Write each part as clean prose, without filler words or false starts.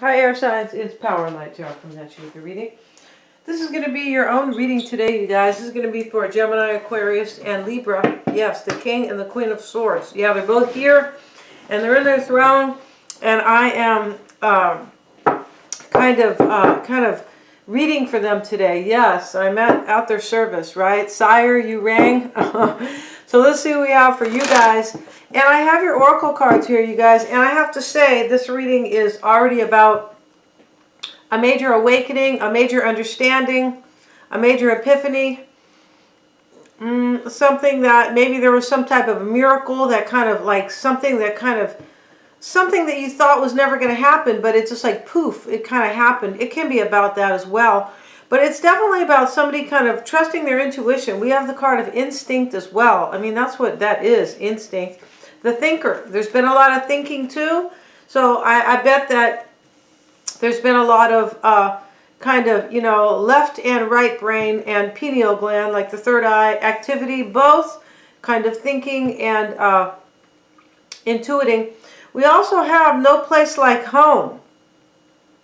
Hi air signs, it's Power and Light Tarot from that Shaker reading. This is going to be your own reading today, you guys. This is going to be for Gemini, Aquarius, and Libra. Yes, the King and the Queen of Swords. Yeah, they're both here, and they're in their throne, and I am kind of reading for them today. Yes, I'm at their service, right? Sire, you rang. So let's see what we have for you guys. And I have your oracle cards here, you guys. And I have to say, this reading is already about a major awakening, a major understanding, a major epiphany. Something that maybe there was some type of miracle that kind of like something that you thought was never going to happen, but it's just like poof, it kind of happened. It can be about that as well. But it's definitely about somebody kind of trusting their intuition. We have the card of instinct as well. I mean, that's what that is, instinct. The thinker. There's been a lot of thinking too. So I bet that there's been a lot of kind of, you know, left and right brain and pineal gland, like the third eye activity, both kind of thinking and intuiting. We also have no place like home,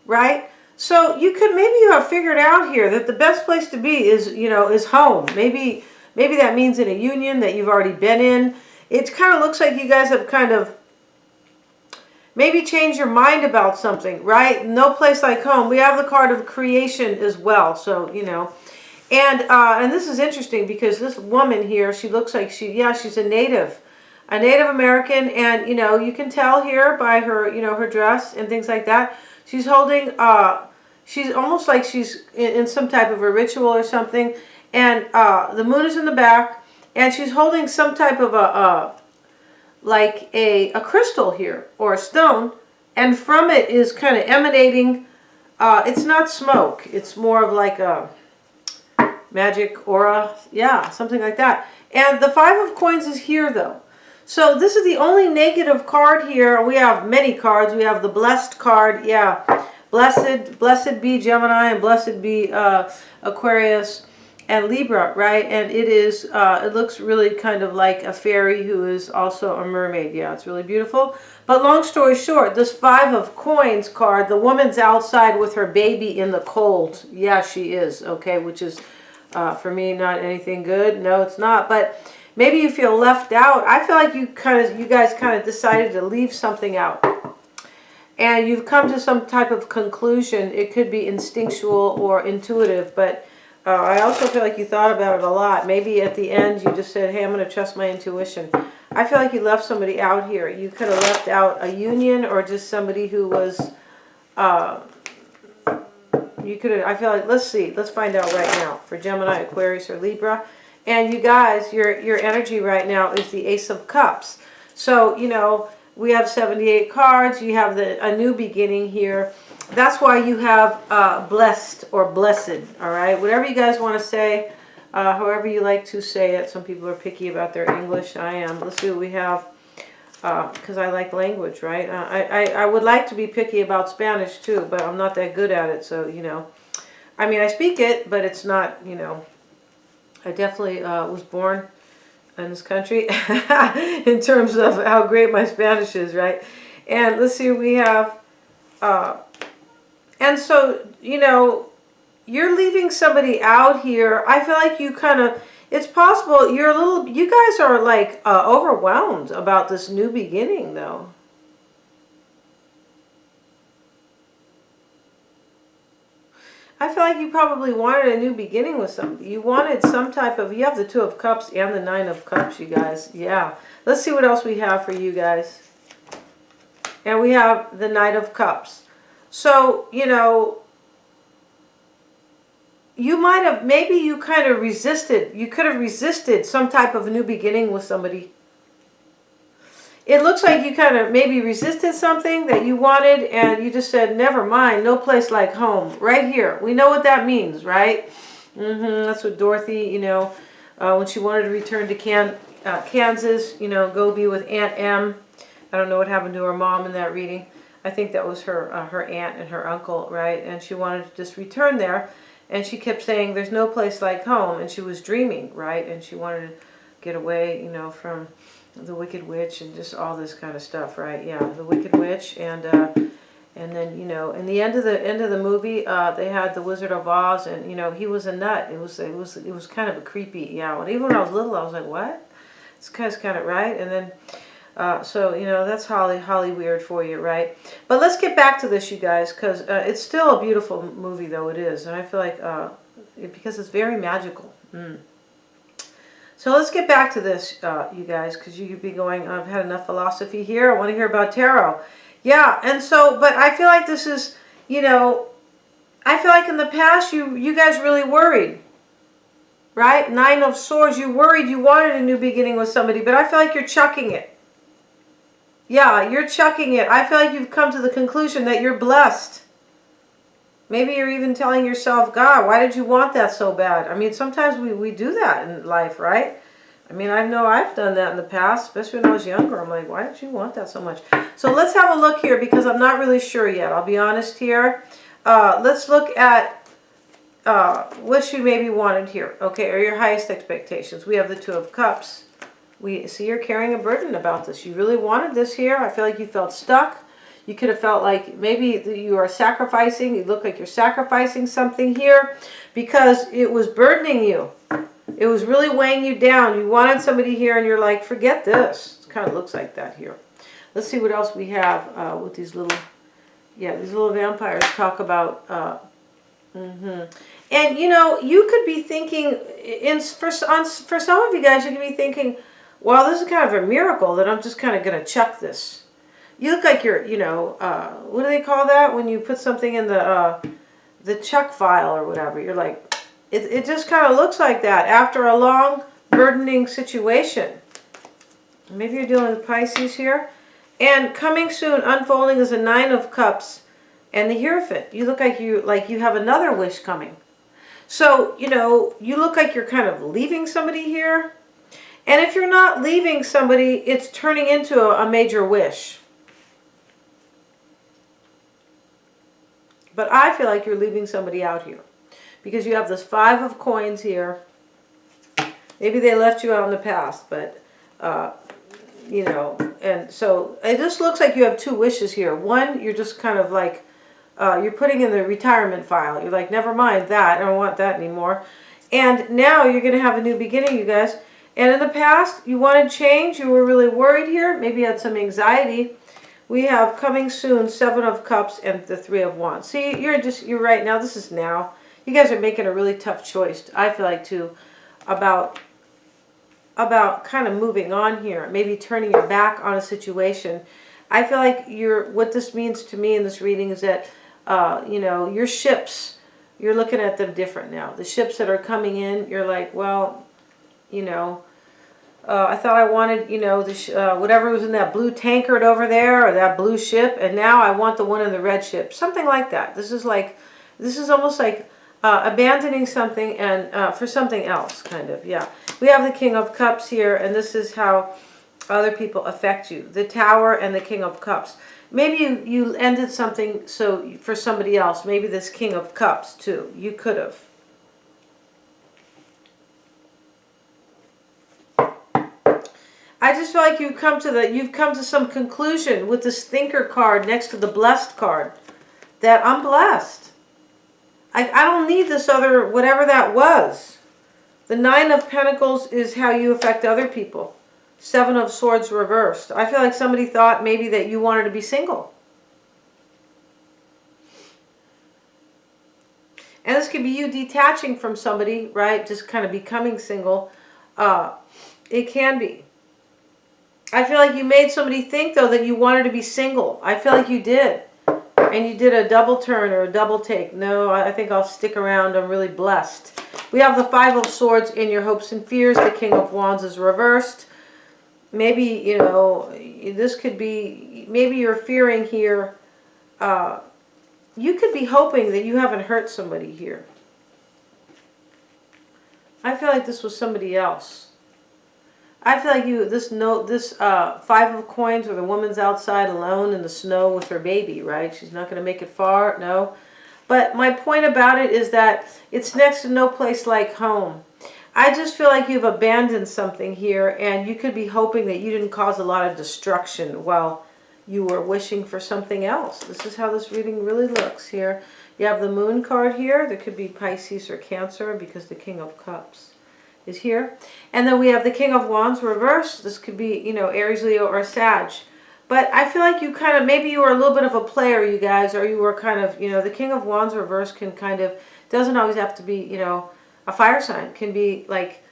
right? So maybe you have figured out here that the best place to be is, you know, is home. Maybe that means in a union that you've already been in. It kind of looks like you guys have kind of maybe changed your mind about something, right? No place like home. We have the card of creation as well. So, you know, and this is interesting because this woman here, she looks like she's a Native American, and, you know, you can tell here by her, you know, her dress and things like that. She's holding, she's almost like she's in some type of a ritual or something. And the moon is in the back, and she's holding some type of like a crystal here, or a stone. And from it is kind of emanating, it's not smoke. It's more of like a magic aura. Yeah, something like that. And the Five of Coins is here, though. So this is the only negative card here. We have many cards. We have the blessed card. Yeah, blessed be Gemini, and blessed be Aquarius and Libra, right? And it is, it looks really kind of like a fairy who is also a mermaid. Yeah, it's really beautiful. But long story short, this Five of Coins card, the woman's outside with her baby in the cold. Yeah, she is. Okay, which is for me not anything good. No, it's not. But maybe you feel left out. I feel like you guys kind of decided to leave something out. And you've come to some type of conclusion. It could be instinctual or intuitive, but I also feel like you thought about it a lot. Maybe at the end you just said, hey, I'm going to trust my intuition. I feel like you left somebody out here. You could have left out a union, or just somebody who was, you could have, I feel like, let's see. Let's find out right now for Gemini, Aquarius, or Libra. And you guys, your energy right now is the Ace of Cups. So, you know, we have 78 cards. You have a new beginning here. That's why you have blessed or blessed, all right? Whatever you guys want to say, however you like to say it. Some people are picky about their English. I am. Let's see what we have, because I like language, right? I would like to be picky about Spanish too, but I'm not that good at it. So, you know, I mean, I speak it, but it's not, you know, I definitely was born in this country in terms of how great my Spanish is, right? And let's see what we have. And so, you know, you're leaving somebody out here. I feel like you kind of, it's possible you guys are like overwhelmed about this new beginning, though. I feel like you probably wanted a new beginning with somebody. You wanted some type of, you have the Two of Cups and the Nine of Cups, you guys. Yeah. Let's see what else we have for you guys. And we have the Knight of Cups. So, you know, you might have, maybe you kind of resisted. You could have resisted some type of new beginning with somebody. It looks like you kind of maybe resisted something that you wanted, and you just said, never mind, no place like home. Right here. We know what that means, right? That's what Dorothy, you know, when she wanted to return to Kansas, you know, go be with Aunt Em. I don't know what happened to her mom in that reading. I think that was her aunt and her uncle, right? And she wanted to just return there. And she kept saying, there's no place like home. And she was dreaming, right? And she wanted to get away, you know, from the Wicked Witch and just all this kind of stuff, right? Yeah, the Wicked Witch. And And then, you know, in the end of the movie, they had the Wizard of Oz, and you know, he was a nut. It was kind of a creepy, yeah. And even when I was little, I was like, what? This guy's kind of right. And then, so you know, that's Holly weird for you, right? But let's get back to this, you guys, because it's still a beautiful movie, though it is, and I feel like because it's very magical. So let's get back to this, you guys, because you could be going, I've had enough philosophy here. I want to hear about tarot. Yeah, and so, but I feel like this is, you know, I feel like in the past you guys really worried, right? Nine of Swords, you worried, you wanted a new beginning with somebody, but I feel like you're chucking it. Yeah, you're chucking it. I feel like you've come to the conclusion that you're blessed. Maybe you're even telling yourself, God, why did you want that so bad? I mean, sometimes we do that in life, right? I mean, I know I've done that in the past, especially when I was younger. I'm like, why did you want that so much? So let's have a look here because I'm not really sure yet. I'll be honest here. Let's look at what you maybe wanted here. Okay, or your highest expectations. We have the Two of Cups. We see you're carrying a burden about this. You really wanted this here. I feel like you felt stuck. You could have felt like maybe you are sacrificing. You look like you're sacrificing something here because it was burdening you. It was really weighing you down. You wanted somebody here and you're like, forget this. It kind of looks like that here. Let's see what else we have with these little, these little vampires talk about. And you know, you could be thinking, for some of you guys, you could be thinking, well, this is kind of a miracle that I'm just kind of going to chuck this. You look like you're, you know, what do they call that? When you put something in the chuck file or whatever. You're like, it just kind of looks like that after a long, burdening situation. Maybe you're dealing with Pisces here. And coming soon, unfolding is a Nine of Cups and the Hierophant. You look like you have another wish coming. So, you know, you look like you're kind of leaving somebody here. And if you're not leaving somebody, it's turning into a major wish. But I feel like you're leaving somebody out here. Because you have this Five of Coins here. Maybe they left you out in the past, but, you know, and so it just looks like you have two wishes here. One, you're just kind of like, you're putting in the retirement file. You're like, never mind that. I don't want that anymore. And now you're going to have a new beginning, you guys. And in the past, you wanted change. You were really worried here. Maybe you had some anxiety. We have coming soon, Seven of Cups and the Three of Wands. See, you're right now. This is now. You guys are making a really tough choice, I feel like, too, about kind of moving on here. Maybe turning your back on a situation. I feel like what this means to me in this reading is that, you know, your ships, you're looking at them different now. The ships that are coming in, you're like, well, you know, I thought I wanted, you know, whatever was in that blue tankard over there or that blue ship, and now I want the one in the red ship. Something like that. This is almost like abandoning something and for something else, kind of, yeah. We have the King of Cups here, and this is how other people affect you. The Tower and the King of Cups. Maybe you ended something for somebody else. Maybe this King of Cups, too. You could have. I just feel like you've come to some conclusion with this Thinker card next to the Blessed card. That I'm blessed. I don't need this other, whatever that was. The Nine of Pentacles is how you affect other people. Seven of Swords reversed. I feel like somebody thought maybe that you wanted to be single. And this could be you detaching from somebody, right? Just kind of becoming single. It can be. I feel like you made somebody think, though, that you wanted to be single. I feel like you did. And you did a double turn or a double take. No, I think I'll stick around. I'm really blessed. We have the Five of Swords in your hopes and fears. The King of Wands is reversed. Maybe, you know, this could be, maybe you're fearing here. You could be hoping that you haven't hurt somebody here. I feel like this was somebody else. I feel like this Five of Coins, where the woman's outside alone in the snow with her baby, right? She's not going to make it far, no. But my point about it is that it's next to no place like home. I just feel like you've abandoned something here, and you could be hoping that you didn't cause a lot of destruction while you were wishing for something else. This is how this reading really looks here. You have the Moon card here. There could be Pisces or Cancer because the King of Cups is here. And then we have the King of Wands reversed. This could be, you know, Aries, Leo, or Sag. But I feel like you kind of, maybe you were a little bit of a player, you guys, or you were kind of, you know, the King of Wands reversed can kind of, doesn't always have to be, you know, a fire sign. Can be like,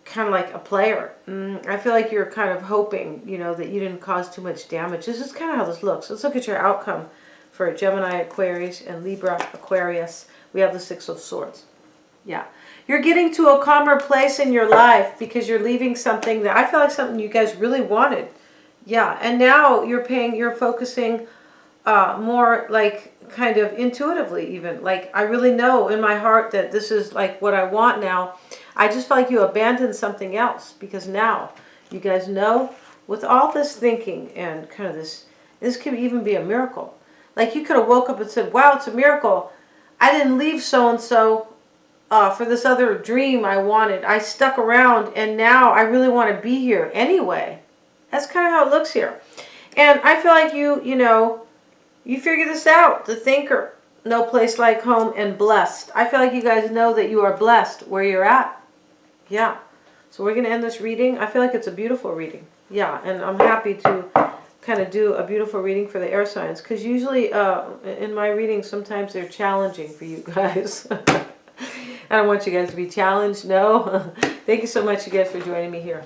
kind of like a player. I feel like you're kind of hoping, you know, that you didn't cause too much damage. This is kind of how this looks. Let's look at your outcome for Gemini, Aquarius, and Libra, Aquarius. We have the Six of Swords. Yeah. You're getting to a calmer place in your life because you're leaving something that I feel like something you guys really wanted. Yeah. And now you're focusing more like kind of intuitively even. Like, I really know in my heart that this is like what I want now. I just felt like you abandoned something else because now you guys know with all this thinking and kind of this could even be a miracle. Like, you could have woke up and said, wow, it's a miracle. I didn't leave so-and-so for this other dream I wanted. I stuck around and now I really want to be here anyway. That's kind of how it looks here. And I feel like you know, you figured this out. The Thinker, no place like home, and blessed. I feel like you guys know that you are blessed where you're at. Yeah. So we're going to end this reading. I feel like it's a beautiful reading. Yeah. And I'm happy to kind of do a beautiful reading for the air signs. Because usually in my readings, sometimes they're challenging for you guys. I don't want you guys to be challenged. No. Thank you so much, you guys, for joining me here.